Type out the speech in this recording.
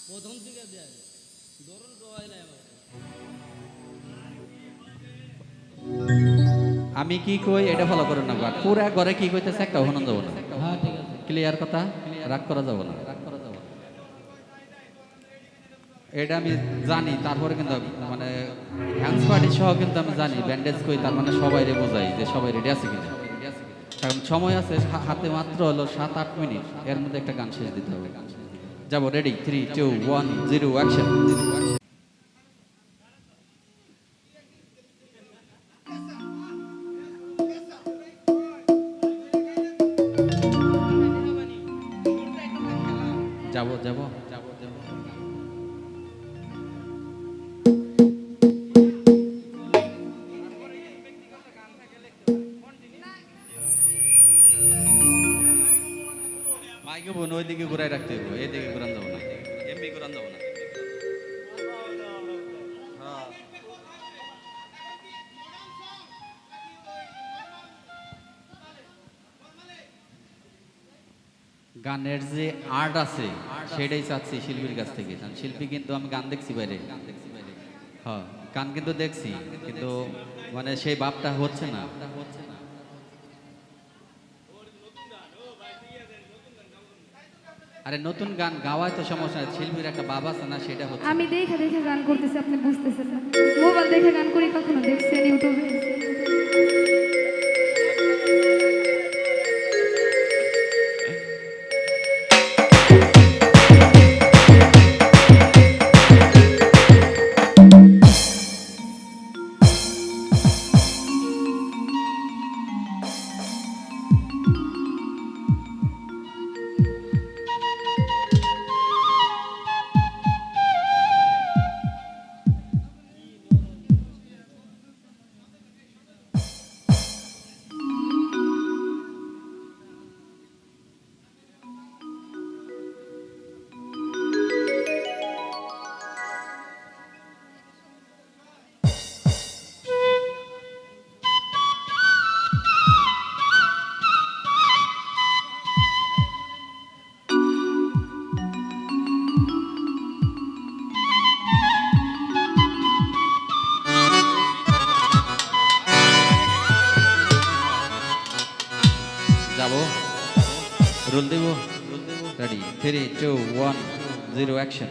প্রথম থেকে দেয় ধরুন ডোয়াই নাই আমি কি কই এটা ফলো করুন না বাট পুরা ঘরে কি কইতেছে একটা হনন যাব না। হ্যাঁ ঠিক আছে ক্লিয়ার কথা, রাগ করা যাব না। এটা আমি জানি, তারপরে কিন্তু মানে হ্যান্ডস পার্টি সহ কিন্তু আমি জানি ব্যান্ডেজ কই, তার মানে সবাই রে বোঝাই যে সবাই রেডি আছে কিনা। কারণ সময় আছে হাতে মাত্র হলো 7-8 মিনিট, এর মধ্যে একটা গান শেষ দিতে হবে। যাবো, রেডি, 3, 2, 1, 0, অ্যাকশন। যাবো যাবো যাবো যাবো। মাইকে বোন ওইদিকে ঘুরাই রাখতে হইব, এইদিকে ঘুরান যাবো না, এমনি ঘুরান যাবো না। হ্যাঁ। গানের যে আর্ট আছে সেটাই চাচ্ছি শিল্পীর কাছ থেকে। কারণ শিল্পী কিন্তু আমি গান দেখছি বাইরে, হ্যাঁ গান কিন্তু দেখছি, কিন্তু মানে সেই ভাবটা হচ্ছে না। আরে নতুন গান গাওয়ায় তো সমস্যা নাই, শিল্পীর একটা ভাব আছে না, সেটা হচ্ছে আমি না। দেখে দেখে গান করতেছি, আপনি বুঝতেছেন না। মোবাইল দেখে গান করি, কখনো দেখছেন ইউটিউবে? যাবো, রোল দেবো, রেডি, 3, 2, 1, 0, অ্যাকশন।